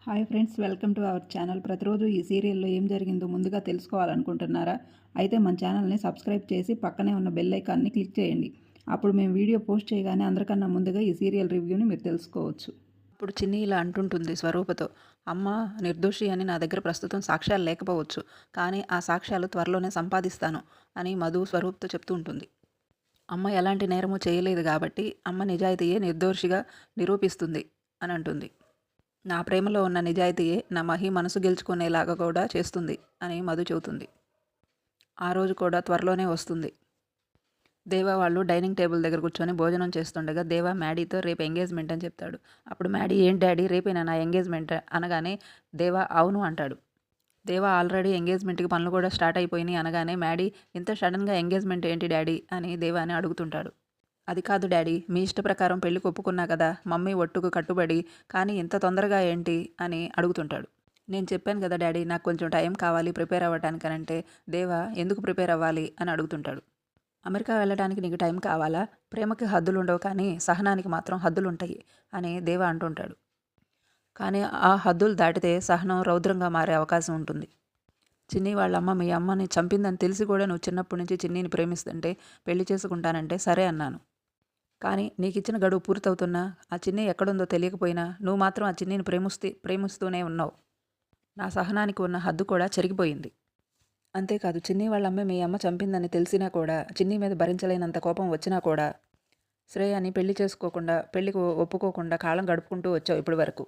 Hi friends, welcome to our channel. ప్రతిరోజు ఈ సీరియల్లో ఏం జరిగిందో ముందుగా తెలుసుకోవాలనుకుంటున్నారా? అయితే మన ఛానల్ని సబ్స్క్రైబ్ చేసి పక్కనే ఉన్న బెల్ ఐకాన్ని క్లిక్ చేయండి. అప్పుడు మేము వీడియో పోస్ట్ చేయగానే అందరికన్నా ముందుగా ఈ సీరియల్ రివ్యూని మీరు తెలుసుకోవచ్చు. ఇప్పుడు చిన్ని ఇలా అంటుంటుంది స్వరూపతో, అమ్మ నిర్దోషి అని నా దగ్గర ప్రస్తుతం సాక్ష్యాలు లేకపోవచ్చు, కానీ ఆ సాక్ష్యాలు త్వరలోనే సంపాదిస్తాను అని మధు స్వరూప్తో చెప్తూ ఉంటుంది. అమ్మ ఎలాంటి నేరము చేయలేదు కాబట్టి అమ్మ నిజాయితీయే నిర్దోషిగా నిరూపిస్తుంది అని అంటుంది. నా ప్రేమలో ఉన్న నిజాయితీయే నా మహి మనసు గెలుచుకునేలాగా కూడా చేస్తుంది అని మధు చెబుతుంది. ఆ రోజు కూడా త్వరలోనే వస్తుంది. దేవా వాళ్ళు డైనింగ్ టేబుల్ దగ్గర కూర్చొని భోజనం చేస్తుండగా దేవా మ్యాడీతో రేపు ఎంగేజ్మెంట్ అని చెప్తాడు. అప్పుడు మ్యాడీ, ఏంటి డాడీ రేపేనా నా ఎంగేజ్మెంట్ అనగానే దేవా అవును అంటాడు. దేవా ఆల్రెడీ ఎంగేజ్మెంట్కి పనులు కూడా స్టార్ట్ అయిపోయినాయి అనగానే మ్యాడీ, ఇంత సడన్గా ఎంగేజ్మెంట్ ఏంటి డాడీ అని దేవాని అడుగుతుంటాడు. అది కాదు డాడీ, మీ ఇష్ట ప్రకారం పెళ్ళికి ఒప్పుకున్నా కదా, మమ్మీ ఒట్టుకు కట్టుబడి, కానీ ఇంత తొందరగా ఏంటి అని అడుగుతుంటాడు. నేను చెప్పాను కదా డాడీ, నాకు కొంచెం టైం కావాలి ప్రిపేర్ అవ్వటానికనంటే దేవా ఎందుకు ప్రిపేర్ అవ్వాలి అని అడుగుతుంటాడు. అమెరికా వెళ్ళడానికి నీకు టైం కావాలా? ప్రేమకి హద్దులు ఉండవు కానీ సహనానికి మాత్రం హద్దులుంటాయి అని దేవా అంటుంటాడు. కానీ ఆ హద్దులు దాటితే సహనం రౌద్రంగా మారే అవకాశం ఉంటుంది. చిన్ని వాళ్ళ అమ్మ మీ అమ్మని చంపిందని తెలిసి కూడా నువ్వు చిన్నప్పటి నుంచి చిన్నిని ప్రేమిస్తుంటే పెళ్లి చేసుకుంటానంటే సరే అన్నాను. కానీ నీకిచ్చిన గడువు పూర్తవుతున్నా ఆ చిన్ని ఎక్కడుందో తెలియకపోయినా నువ్వు మాత్రం ఆ చిన్నిని ప్రేమిస్తూనే ఉన్నావు. నా సహనానికి ఉన్న హద్దు కూడా చెరిగిపోయింది. అంతేకాదు, చిన్ని వాళ్ళ అమ్మ మీ అమ్మ చంపిందని తెలిసినా కూడా, చిన్ని మీద భరించలేనంత కోపం వచ్చినా కూడా శ్రేయాని పెళ్లి చేసుకోకుండా, పెళ్లికి ఒప్పుకోకుండా కాలం గడుపుకుంటూ వచ్చావు ఇప్పటి వరకు.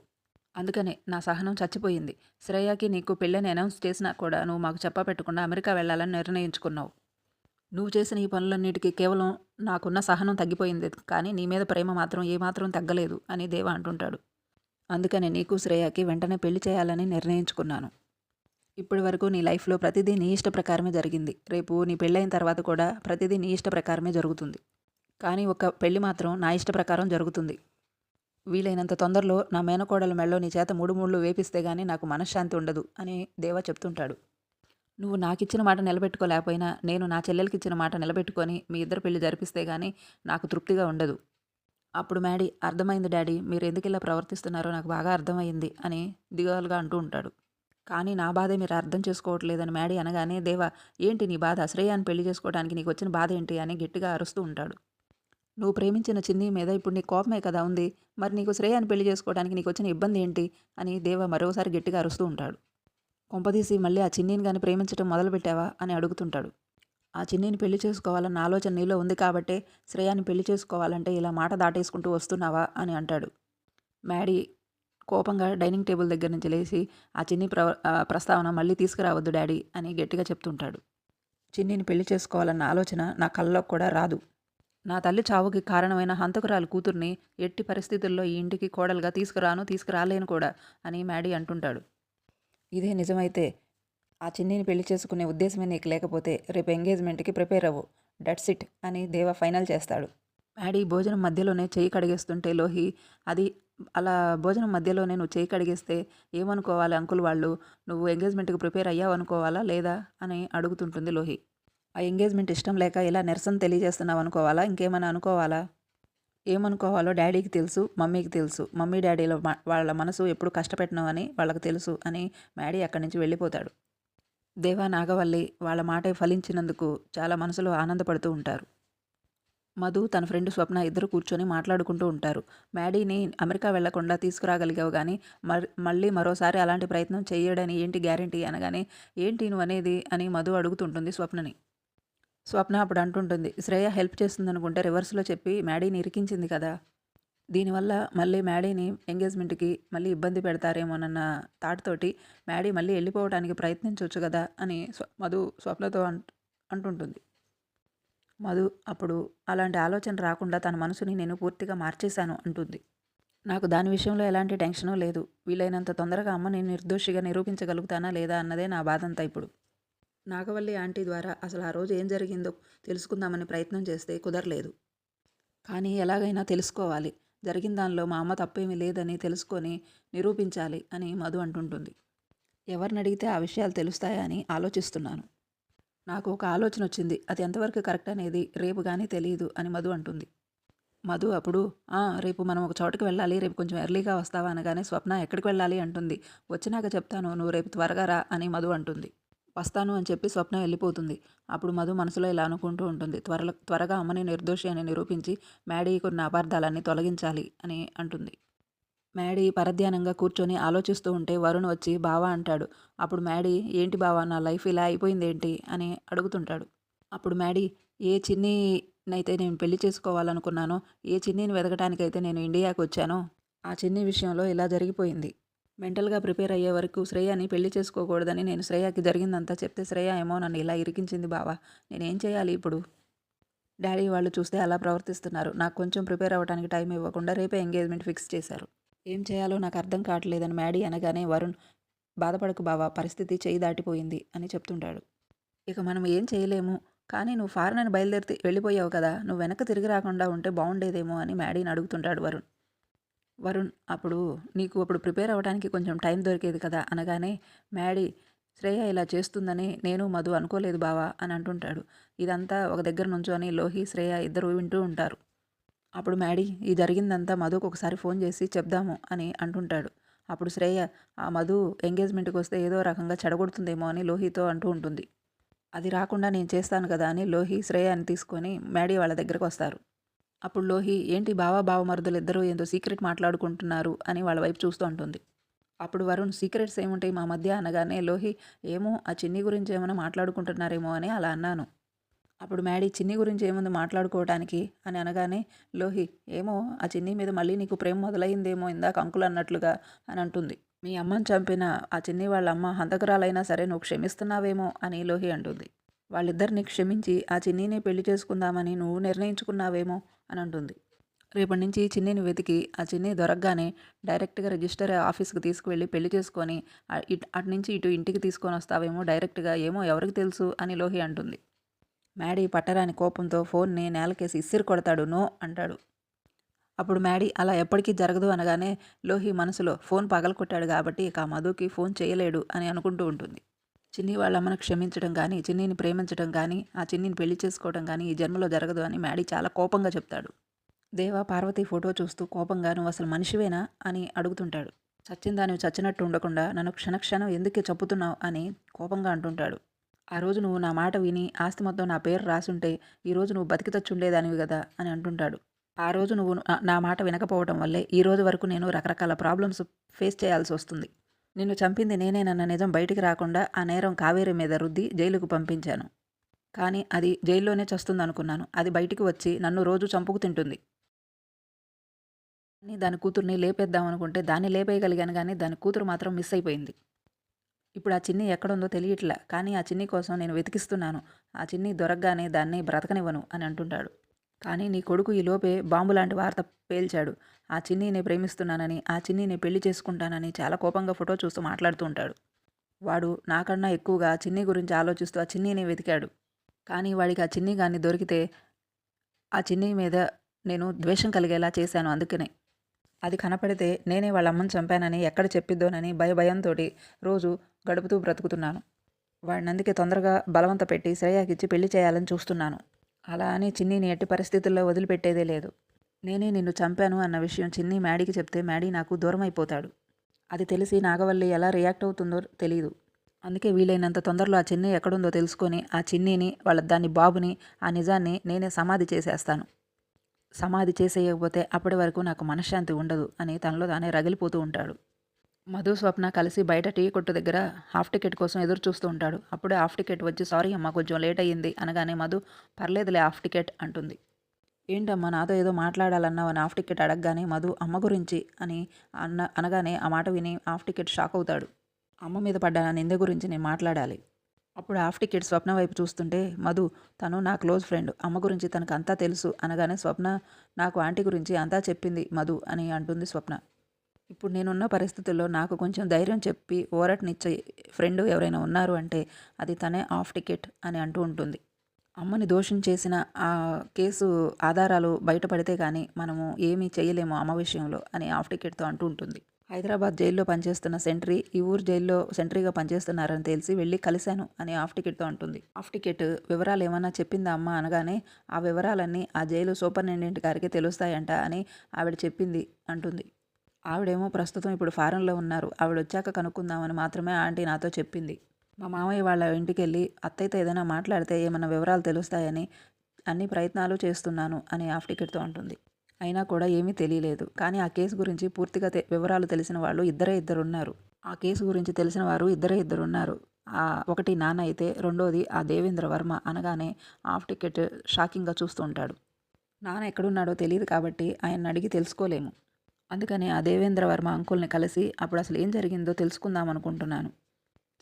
అందుకనే నా సహనం చచ్చిపోయింది. శ్రేయాకి నీకు పెళ్ళని అనౌన్స్ చేసినా కూడా నువ్వు మాకు చెప్పపెట్టకుండా అమెరికా వెళ్ళాలని నిర్ణయించుకున్నావు. నువ్వు చేసిన ఈ పనులన్నిటికీ కేవలం నాకున్న సహనం తగ్గిపోయింది, కానీ నీ మీద ప్రేమ మాత్రం ఏమాత్రం తగ్గలేదు అని దేవా అంటుంటాడు. అందుకనే నీకు శ్రేయాకి వెంటనే పెళ్లి చేయాలని నిర్ణయించుకున్నాను. ఇప్పటి వరకు నీ లైఫ్లో ప్రతిదీ నీ ఇష్ట ప్రకారమే జరిగింది. రేపు నీ పెళ్ళైన తర్వాత కూడా ప్రతిదీ నీ ఇష్ట ప్రకారమే జరుగుతుంది. కానీ ఒక పెళ్లి మాత్రం నా ఇష్ట ప్రకారం జరుగుతుంది. వీలైనంత తొందరలో నా మేనకోడల మెళ్ళో నీ చేత మూడు ముళ్ళు వేపిస్తే గానీ నాకు మనశ్శాంతి ఉండదు అని దేవా చెప్తుంటాడు. నువ్వు నాకిచ్చిన మాట నిలబెట్టుకోలేకపోయినా నేను నా చెల్లెలకిచ్చిన మాట నిలబెట్టుకొని మీ ఇద్దరు పెళ్లి జరిపిస్తే గానీ నాకు తృప్తిగా ఉండదు. అప్పుడు మ్యాడీ, అర్థమైంది డాడీ, మీరు ఎందుకు ఇలా ప్రవర్తిస్తున్నారో నాకు బాగా అర్థమైంది అని దిగాలుగా అంటూ ఉంటాడు. కానీ నా బాధే మీరు అర్థం చేసుకోవట్లేదని మ్యాడీ అనగానే దేవా, ఏంటి నీ బాధ? శ్రేయాన్ని పెళ్లి చేసుకోవడానికి నీకు వచ్చిన బాధ ఏంటి అని గట్టిగా అరుస్తూ ఉంటాడు. నువ్వు ప్రేమించిన చిన్ని మీద ఇప్పుడు నీ కోపమే కదా ఉంది, మరి నీకు శ్రేయాన్ని పెళ్లి చేసుకోవడానికి నీకు వచ్చిన ఇబ్బంది ఏంటి అని దేవా మరోసారి గట్టిగా అరుస్తూ ఉంటాడు. కొంపదీసి మళ్ళీ ఆ చిన్నీని కానీ ప్రేమించడం మొదలుపెట్టావా అని అడుగుతుంటాడు. ఆ చిన్నీని పెళ్లి చేసుకోవాలన్న ఆలోచన నీలో ఉంది కాబట్టే శ్రేయాన్ని పెళ్లి చేసుకోవాలంటే ఇలా మాట దాటేసుకుంటూ వస్తున్నావా అని అంటాడు. మ్యాడీ కోపంగా డైనింగ్ టేబుల్ దగ్గర నుంచి లేచి ఆ చిన్ని ప్రస్తావన మళ్ళీ తీసుకురావద్దు డాడీ అని గట్టిగా చెప్తుంటాడు. చిన్నీని పెళ్లి చేసుకోవాలన్న ఆలోచన నా కళ్ళలోకి కూడా రాదు. నా తల్లి చావుకి కారణమైన హంతకురాలు కూతుర్ని ఎట్టి పరిస్థితుల్లో ఈ ఇంటికి కోడలుగా తీసుకురాలేను కూడా అని మ్యాడీ అంటుంటాడు. ఇదే నిజమైతే ఆ చిన్నిని పెళ్లి చేసుకునే ఉద్దేశమే నీకు లేకపోతే రేపు ఎంగేజ్మెంట్కి ప్రిపేర్ అవ్వు, డట్స్ ఇట్ అని దేవా ఫైనల్ చేస్తాడు. మ్యాడీ భోజనం మధ్యలోనే చేయి కడిగేస్తుంటే లోహి, అది అలా భోజనం మధ్యలోనే నువ్వు చేయి కడిగేస్తే ఏమనుకోవాలి అంకుల్ వాళ్ళు? నువ్వు ఎంగేజ్మెంట్కి ప్రిపేర్ అయ్యావు అనుకోవాలా లేదా అని అడుగుతుంటుంది లోహి. ఆ ఎంగేజ్మెంట్ ఇష్టం లేక ఇలా నిరసన తెలియజేస్తున్నావు అనుకోవాలా, ఇంకేమైనా అనుకోవాలా? ఏమనుకోవాలో డాడీకి తెలుసు, మమ్మీకి తెలుసు. మమ్మీ డాడీల వాళ్ళ మనసు ఎప్పుడు కష్టపెట్టను అని వాళ్ళకి తెలుసు అని మ్యాడీ అక్కడి నుంచి వెళ్ళిపోతాడు. దేవా, నాగవల్లి వాళ్ళ మాటే ఫలించినందుకు చాలా మనసులో ఆనందపడుతూ ఉంటారు. మధు తన ఫ్రెండ్ స్వప్న ఇద్దరు కూర్చొని మాట్లాడుకుంటూ ఉంటారు. మ్యాడీని అమెరికా వెళ్లకుండా తీసుకురాగలిగావు కానీ మళ్ళీ మరోసారి అలాంటి ప్రయత్నం చేయడని ఏంటి గ్యారెంటీ అనగానే, ఏంటి నువ్వు అనేది అని మధు అడుగుతుంటుంది స్వప్నని. స్వప్న అప్పుడు అంటుంటుంది, శ్రేయ హెల్ప్ చేస్తుందనుకుంటే రివర్స్లో చెప్పి మ్యాడీని ఇరికించింది కదా, దీనివల్ల మళ్ళీ మ్యాడీని ఎంగేజ్మెంట్కి మళ్ళీ ఇబ్బంది పెడతారేమోనన్న థాట్‌తోటి మ్యాడీ మళ్ళీ వెళ్ళిపోవడానికి ప్రయత్నించొచ్చు కదా అని మధు స్వప్నతో అంటుంటుంది. మధు అప్పుడు అలాంటి ఆలోచన రాకుండా తన మనసుని నేను పూర్తిగా మార్చేశాను అంటుంది. నాకు దాని విషయంలో ఎలాంటి టెన్షను లేదు. వీలైనంత తొందరగా అమ్మని నిర్దోషిగా నిరూపించగలుగుతానా లేదా అన్నదే నా బాధంతా ఇప్పుడు. నాగవల్లి ఆంటీ ద్వారా అసలు ఆ రోజు ఏం జరిగిందో తెలుసుకుందామని ప్రయత్నం చేస్తే కుదరలేదు. కానీ ఎలాగైనా తెలుసుకోవాలి. జరిగిన దానిలో మా అమ్మ తప్పేమీ లేదని తెలుసుకొని నిరూపించాలి అని మధు అంటుంటుంది. ఎవరినడిగితే ఆ విషయాలు తెలుస్తాయా అని ఆలోచిస్తున్నాను. నాకు ఒక ఆలోచన వచ్చింది. అది ఎంతవరకు కరెక్ట్ అనేది రేపు కానీ తెలియదు అని మధు అంటుంది. మధు అప్పుడు రేపు మనం ఒక చోటుకి వెళ్ళాలి, రేపు కొంచెం ఎర్లీగా వస్తావా అనగానే స్వప్న ఎక్కడికి వెళ్ళాలి అంటుంది. వచ్చినాక చెప్తాను, నువ్వు రేపు త్వరగా రా అని మధు అంటుంది. వస్తాను అని చెప్పి స్వప్న వెళ్ళిపోతుంది. అప్పుడు మధు మనసులో ఇలా అనుకుంటూ ఉంటుంది, త్వరగా అమ్మని నిర్దోషి అని నిరూపించి మ్యాడీకి ఉన్న అపార్థాలన్నీ తొలగించాలి అని అంటుంది. మ్యాడీ పరధ్యానంగా కూర్చొని ఆలోచిస్తూ ఉంటే వరుణ్ వచ్చి బావా అంటాడు. అప్పుడు మ్యాడీ ఏంటి బావా నా లైఫ్ ఇలా అయిపోయిందేంటి అని అడుగుతుంటాడు. అప్పుడు మ్యాడీ ఏ చిన్నీనైతే నేను పెళ్లి చేసుకోవాలనుకున్నానో, ఏ చిన్నీని వెతకటానికైతే నేను ఇండియాకి వచ్చానో ఆ చిన్ని విషయంలో ఇలా జరిగిపోయింది. మెంటల్గా ప్రిపేర్ అయ్యే వరకు శ్రేయని పెళ్లి చేసుకోకూడదని నేను శ్రేయకి జరిగిందంతా చెప్తే శ్రేయ ఏమో నన్ను ఇలా ఇరికించింది బావా, నేనేం చేయాలి ఇప్పుడు? డాడీ వాళ్ళు చూస్తే అలా ప్రవర్తిస్తున్నారు. నాకు కొంచెం ప్రిపేర్ అవ్వడానికి టైం ఇవ్వకుండా రేపే ఎంగేజ్మెంట్ ఫిక్స్ చేశారు. ఏం చేయాలో నాకు అర్థం కావట్లేదని మ్యాడీ అనగానే వరుణ్ బాధపడకు బావా, పరిస్థితి చేయి దాటిపోయింది అని చెప్తుంటాడు. ఇక మనం ఏం చేయలేము, కానీ నువ్వు ఫారెన్ అని బయలుదేరి వెళ్ళిపోయావు కదా, నువ్వు వెనక్కి తిరిగి రాకుండా ఉంటే బాగుండేదేమో అని మ్యాడీని అడుగుతుంటాడు వరుణ్. అప్పుడు నీకు అప్పుడు ప్రిపేర్ అవ్వడానికి కొంచెం టైం దొరికేది కదా అనగానే మ్యాడీ శ్రేయ ఇలా చేస్తుందని నేను మధు అనుకోలేదు బావా అని అంటుంటాడు. ఇదంతా ఒక దగ్గర నుంచొని లోహి శ్రేయ ఇద్దరు వింటూ ఉంటారు. అప్పుడు మ్యాడీ ఈ జరిగిందంతా మధుకు ఒకసారి ఫోన్ చేసి చెప్దాము అని అంటుంటాడు. అప్పుడు శ్రేయ ఆ మధు ఎంగేజ్మెంట్కి వస్తే ఏదో రకంగా చెడగొడుతుందేమో అని లోహితో అంటూ ఉంటుంది. అది రాకుండా నేను చేస్తాను కదా అని లోహి శ్రేయాని తీసుకొని మ్యాడీ వాళ్ళ దగ్గరకు వస్తారు. అప్పుడు లోహి ఏంటి బావమరుదులు ఇద్దరు ఏందో సీక్రెట్ మాట్లాడుకుంటున్నారు అని వాళ్ళ వైపు చూస్తూ ఉంటుంది. అప్పుడు వరుణ్ సీక్రెట్స్ ఏముంటాయి మా మధ్య అనగానే లోహి ఏమో ఆ చిన్ని గురించి ఏమైనా మాట్లాడుకుంటున్నారేమో అని అలా అన్నాను. అప్పుడు మ్యాడీ చిన్ని గురించి ఏముంది మాట్లాడుకోవడానికి అని అనగానే లోహి ఏమో ఆ చిన్ని మీద మళ్ళీ నీకు ప్రేమ మొదలైందేమో ఇందాక అంకుల్ అన్నట్లుగా అని అంటుంది. మీ అమ్మని చంపిన ఆ చిన్ని వాళ్ళ అమ్మ హంతకురాలైనా సరే నువ్వు క్షమిస్తున్నావేమో అని లోహి అంటుంది. వాళ్ళిద్దరిని క్షమించి ఆ చిన్నీని పెళ్లి చేసుకుందామని నువ్వు నిర్ణయించుకున్నావేమో అని అంటుంది. రేపటి నుంచి చిన్నీని వెతికి ఆ చిన్ని దొరకగానే డైరెక్ట్గా రిజిస్టర్ ఆఫీస్కి తీసుకువెళ్ళి పెళ్లి చేసుకొని అటు నుంచి ఇటు ఇంటికి తీసుకొని వస్తావేమో డైరెక్ట్గా, ఏమో ఎవరికి తెలుసు అని లోహి అంటుంది. మ్యాడీ పట్టరాని కోపంతో ఫోన్ని నేలకేసి ఇసిరి కొడతాడు. నో అంటాడు. అప్పుడు మ్యాడీ అలా ఎప్పటికీ జరగదు అనగానే లోహి మనసులో ఫోన్ పగలకొట్టాడు కాబట్టి ఇక ఆ మధుకి ఫోన్ చేయలేడు అని అనుకుంటూ ఉంటుంది. చిన్ని వాళ్ళ అమ్మను క్షమించడం కానీ, చిన్నీని ప్రేమించడం కానీ, ఆ చిన్నీని పెళ్లి చేసుకోవడం కానీ ఈ జన్మలో జరగదు అని మ్యాడీ చాలా కోపంగా చెప్తాడు. దేవ పార్వతి ఫోటో చూస్తూ కోపంగా నువ్వు అసలు మనిషివేనా అని అడుగుతుంటాడు. చచ్చిందా నువ్వు చచ్చినట్టు ఉండకుండా నన్ను క్షణక్షణం ఎందుకే చంపుతున్నావు అని కోపంగా అంటుంటాడు. ఆ రోజు నువ్వు నా మాట విని ఆస్తి మొత్తం నా పేరు రాసుంటే ఈరోజు నువ్వు బతికి చచ్చుండేదానివి కదా అని అంటుంటాడు. ఆ రోజు నువ్వు నా మాట వినకపోవడం వల్లే ఈ రోజు వరకు నేను రకరకాల ప్రాబ్లమ్స్ ఫేస్ చేయాల్సి వస్తుంది. నిన్ను చంపింది నేనేనన్న నిజం బయటికి రాకుండా ఆ నేరం కావేరి మీద రుద్ది జైలుకు పంపించాను. కానీ అది జైల్లోనే చస్తుందనుకున్నాను. అది బయటికి వచ్చి నన్ను రోజు చంపుకు తింటుంది. దాని కూతుర్ని లేపేద్దామనుకుంటే దాన్ని లేపేయగలిగాను కానీ దాని కూతురు మాత్రం మిస్ అయిపోయింది. ఇప్పుడు ఆ చిన్ని ఎక్కడుందో తెలియట్లా, కానీ ఆ చిన్ని కోసం నేను వెతికిస్తున్నాను. ఆ చిన్ని దొరకగానే దాన్ని బ్రతకనివ్వను అని అంటుంటాడు. కానీ నీ కొడుకు ఈలోపే బాంబు లాంటి వార్త పేల్చాడు. ఆ చిన్నీని ప్రేమిస్తున్నానని, ఆ చిన్నీని పెళ్లి చేసుకుంటానని చాలా కోపంగా ఫోటో చూస్తూ మాట్లాడుతూ ఉంటాడు. వాడు నాకన్నా ఎక్కువగా ఆ చిన్ని గురించి ఆలోచిస్తూ ఆ చిన్నీని వెతికాడు. కానీ వాడికి ఆ చిన్ని కానీ దొరికితే ఆ చిన్ని మీద నేను ద్వేషం కలిగేలా చేశాను. అందుకనే అది కనపడితే నేనే వాళ్ళ అమ్మని చంపానని ఎక్కడ చెప్పిద్దోనని భయంతో రోజు గడుపుతూ బ్రతుకుతున్నాను. వాడిని అందుకే తొందరగా బలవంత పెట్టి శ్రేయాకిచ్చి పెళ్లి చేయాలని చూస్తున్నాను. అలా అని చిన్నీని ఎట్టి పరిస్థితుల్లో వదిలిపెట్టేదే లేదు. నేనే నిన్ను చంపాను అన్న విషయం చిన్ని మ్యాడీకి చెప్తే మ్యాడీ నాకు దూరం అయిపోతాడు. అది తెలిసి నాగవల్లి ఎలా రియాక్ట్ అవుతుందో తెలీదు. అందుకే వీలైనంత తొందరలో ఆ చిన్ని ఎక్కడుందో తెలుసుకొని ఆ చిన్నీని దాని బాబుని ఆ నిజాన్ని నేనే సమాధి చేసేస్తాను. సమాధి చేసేయకపోతే అప్పటి వరకు నాకు మనశ్శాంతి ఉండదు అని తనలో తానే రగిలిపోతూ ఉంటాడు. మధు స్వప్న కలిసి బయట టీ కొట్టు దగ్గర హాఫ్ టికెట్ కోసం ఎదురు చూస్తూ ఉంటాడు. అప్పుడే హాఫ్ టికెట్ వచ్చి సారీ అమ్మ కొంచెం లేట్ అయ్యింది అనగానే మధు పర్లేదులే హాఫ్ టికెట్ అంటుంది. ఏంటమ్మా నాతో ఏదో మాట్లాడాలన్నావు అని హాఫ్ టికెట్ అడగగానే మధు అమ్మ గురించి అని అనగానే ఆ మాట విని హాఫ్ టికెట్ షాక్ అవుతాడు. అమ్మ మీద పడ్డ నింద గురించి నేను మాట్లాడాలి. అప్పుడు హాఫ్ టికెట్ స్వప్న వైపు చూస్తుంటే మధు తను నా క్లోజ్ ఫ్రెండ్, అమ్మ గురించి తనకు అంతా తెలుసు అనగానే స్వప్న నాకు ఆంటీ గురించి అంతా చెప్పింది మధు అని అంటుంది స్వప్న. ఇప్పుడు నేనున్న పరిస్థితుల్లో నాకు కొంచెం ధైర్యం చెప్పి ఓరట్నిచ్చే ఫ్రెండ్ ఎవరైనా ఉన్నారు అంటే అది తనే హాఫ్ టికెట్ అని అంటూ ఉంటుంది. అమ్మని దోషం చేసిన ఆ కేసు ఆధారాలు బయటపడితే కానీ మనము ఏమీ చేయలేము అమ్మ విషయంలో అని హాఫ్ టికెట్తో అంటూ ఉంటుంది. హైదరాబాద్ జైల్లో పనిచేస్తున్న సెంట్రీ ఈ ఊరు జైల్లో సెంట్రీగా పనిచేస్తున్నారని తెలిసి వెళ్ళి కలిశాను అని హాఫ్ టికెట్తో అంటుంది. హాఫ్ టికెట్ వివరాలు ఏమన్నా చెప్పిందా అమ్మ అనగానే ఆ వివరాలన్నీ ఆ జైలు సూపరింటెండెంట్ గారికి తెలుస్తాయంట అని ఆవిడ చెప్పింది అంటుంది. ఆవిడేమో ప్రస్తుతం ఇప్పుడు ఫారెన్లో ఉన్నారు, ఆవిడ వచ్చాక కనుక్కుందామని మాత్రమే ఆంటీ నాతో చెప్పింది. మా మామయ్య వాళ్ళ ఇంటికెళ్ళి అత్తయ్యతో ఏదైనా మాట్లాడితే ఏమన్నా వివరాలు తెలుస్తాయని అన్ని ప్రయత్నాలు చేస్తున్నాను అని హాఫ్ టికెట్తో అంటుంది. అయినా కూడా ఏమీ తెలియలేదు. కానీ ఆ కేసు గురించి పూర్తిగా వివరాలు తెలిసిన వాళ్ళు ఇద్దరున్నారు. ఆ కేసు గురించి తెలిసిన వారు ఇద్దరున్నారు. ఒకటి నాన్న అయితే రెండోది ఆ దేవేంద్ర వర్మ అనగానే హాఫ్ టికెట్ షాకింగ్గా చూస్తూ ఉంటాడు. నాన్న ఎక్కడున్నాడో తెలియదు కాబట్టి ఆయన్ని అడిగి తెలుసుకోలేము. అందుకని ఆ దేవేంద్ర వర్మ అంకుల్ని కలిసి అప్పుడు అసలు ఏం జరిగిందో తెలుసుకుందాం అనుకుంటున్నాను.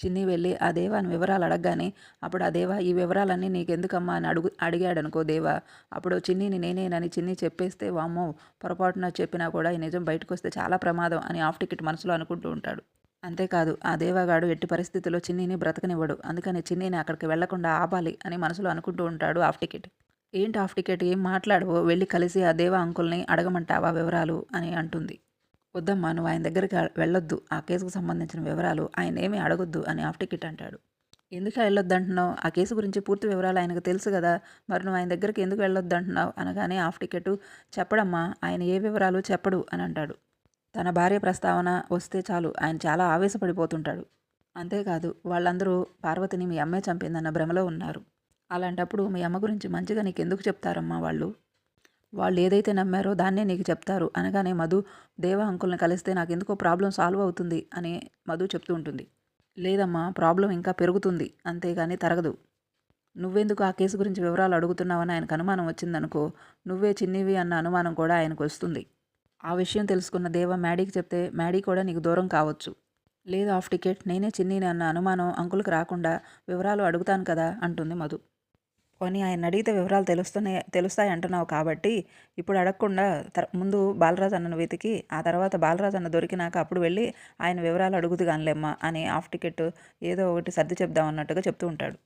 చిన్ని వెళ్ళి ఆ దేవాని వివరాలు అడగగానే అప్పుడు ఆ దేవా ఈ వివరాలన్నీ నీకెందుకమ్మా అని అడిగాడనుకో దేవా, అప్పుడు చిన్నిని నేనేనని చిన్ని చెప్పేస్తే వామ్మో పొరపాటున చెప్పినా కూడా ఈ నిజం బయటకు వస్తే చాలా ప్రమాదం అని హాఫ్ టికెట్ మనసులో అనుకుంటూ ఉంటాడు. అంతేకాదు ఆ దేవాగాడు ఎట్టి పరిస్థితుల్లో చిన్నిని బ్రతకనివ్వడు, అందుకని చిన్నిని అక్కడికి వెళ్లకుండా ఆపాలి అని మనసులో అనుకుంటూ ఉంటాడు హాఫ్ టికెట్. ఏంటి హాఫ్ టికెట్ ఏం మాట్లాడవో, వెళ్ళి కలిసి ఆ దేవా అంకుల్ని అడగమంటావా వివరాలు అని అంటుంది. వద్దమ్మా, నువ్వు ఆయన దగ్గరికి వెళ్ళొద్దు, ఆ కేసుకు సంబంధించిన వివరాలు ఆయన ఏమీ అడగొద్దు అని హాఫ్ టికెట్ అంటాడు. ఎందుకు వెళ్ళొద్దు అంటున్నావు, ఆ కేసు గురించి పూర్తి వివరాలు ఆయనకు తెలుసు కదా, మరి నువ్వు ఆయన దగ్గరికి ఎందుకు వెళ్ళొద్దు అంటున్నావు అనగానే హాఫ్ టికెట్ చెప్పడమ్మా, ఆయన ఏ వివరాలు చెప్పడు అని అంటాడు. తన భార్య ప్రస్తావన వస్తే చాలు ఆయన చాలా ఆవేశపడిపోతుంటాడు. అంతేకాదు వాళ్ళందరూ పార్వతిని మీ అమ్మే చంపిందన్న భ్రమలో ఉన్నారు. అలాంటప్పుడు మీ అమ్మ గురించి మంచిగా నీకెందుకు చెప్తారమ్మా వాళ్ళు ఏదైతే నమ్మారో దాన్నే నీకు చెప్తారు అనగానే మధు దేవా అంకుల్ని కలిస్తే నాకెందుకో ప్రాబ్లం సాల్వ్ అవుతుంది అని మధు చెప్తూ ఉంటుంది. లేదమ్మా, ప్రాబ్లం ఇంకా పెరుగుతుంది అంతేగాని తరగదు. నువ్వెందుకు ఆ కేసు గురించి వివరాలు అడుగుతున్నావని ఆయనకు అనుమానం వచ్చిందనుకో, నువ్వే చిన్నివి అన్న అనుమానం కూడా ఆయనకు వస్తుంది. ఆ విషయం తెలుసుకున్న దేవా మ్యాడీకి చెప్తే మ్యాడీ కూడా నీకు దూరం కావచ్చు. లేదు హాఫ్ టికెట్, నేనే చిన్నీని అన్న అనుమానం అంకుల్కి రాకుండా వివరాలు అడుగుతాను కదా అంటుంది మధు. పోనీ ఆయన అడిగితే వివరాలు తెలుస్తాయి అంటున్నావు కాబట్టి ఇప్పుడు అడగకుండా ముందు బాలరాజు అన్నను వెతికి ఆ తర్వాత బాలరాజు అన్న దొరికినాక అప్పుడు వెళ్ళి ఆయన వివరాలు అడుగుతూ కానిలేమ్మా అని హాఫ్ టికెట్ ఏదో ఒకటి సర్ది చెప్దాం అన్నట్టుగా చెప్తూ ఉంటాడు.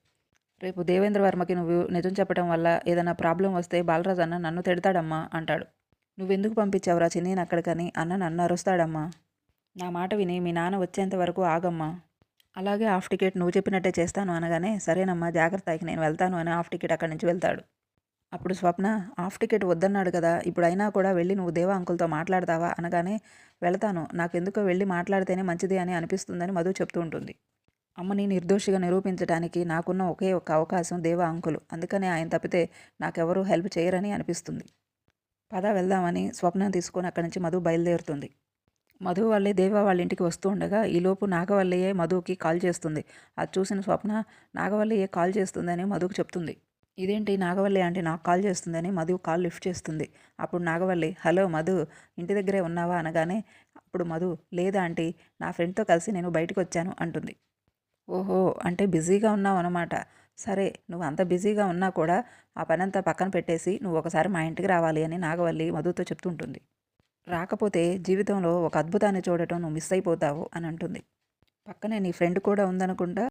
రేపు దేవేంద్ర వర్మకి నువ్వు నిజం చెప్పడం వల్ల ఏదైనా ప్రాబ్లం వస్తే బాలరాజు అన్న నన్ను తిడతాడమ్మా అంటాడు. నువ్వెందుకు పంపించావురా చిన్నీని అక్కడికని అన్న నన్ను అరుస్తాడమ్మా. నా మాట విని మీ నాన్న వచ్చేంత వరకు ఆగమ్మా. అలాగే హాఫ్ టికెట్ నువ్వు చెప్పినట్టే చేస్తాను అనగానే సరేనమ్మా జాగ్రత్త, ఇక నేను వెళ్తాను అని హాఫ్ టికెట్ అక్కడి నుంచి వెళ్తాడు. అప్పుడు స్వప్న హాఫ్ టికెట్ వద్దన్నాడు కదా, ఇప్పుడు అయినా కూడా వెళ్ళి నువ్వు దేవా అంకుల్తో మాట్లాడతావా అనగానే వెళతాను, నాకెందుకో వెళ్ళి మాట్లాడితేనే మంచిది అని అనిపిస్తుందని మధు చెప్తూ ఉంటుంది. అమ్మని నిర్దోషిగా నిరూపించడానికి నాకున్న ఒకే ఒక్క అవకాశం దేవా అంకులు, అందుకనే ఆయన తప్పితే నాకెవరూ హెల్ప్ చేయరని అనిపిస్తుంది. పద వెళ్దామని స్వప్నం తీసుకొని అక్కడి నుంచి మధు బయలుదేరుతుంది. మధు వల్లే దేవా వాళ్ళ ఇంటికి వస్తూ ఉండగా ఈలోపు నాగవల్లియే మధుకి కాల్ చేస్తుంది. అది చూసిన స్వప్న నాగవల్లియే కాల్ చేస్తుందని మధుకు చెప్తుంది. ఇదేంటి నాగవల్లి అంటే నాకు కాల్ చేస్తుందని మధు కాల్ లిఫ్ట్ చేస్తుంది. అప్పుడు నాగవల్లి హలో మధు, ఇంటి దగ్గరే ఉన్నావా అనగానే అప్పుడు మధు లేదా ఆంటీ, నా ఫ్రెండ్తో కలిసి నేను బయటకు వచ్చాను అంటుంది. ఓహో, అంటే బిజీగా ఉన్నావు అనమాట. సరే, నువ్వు అంత బిజీగా ఉన్నా కూడా ఆ పనంతా పక్కన పెట్టేసి నువ్వు ఒకసారి మా ఇంటికి రావాలి అని నాగవల్లి మధుతో చెప్తుంటుంది. రాకపోతే జీవితంలో ఒక అద్భుతాన్ని చూడటం నువ్వు మిస్ అయిపోతావు అని అంటుంది. పక్కనే నీ ఫ్రెండ్ కూడా ఉందనుకుంటా.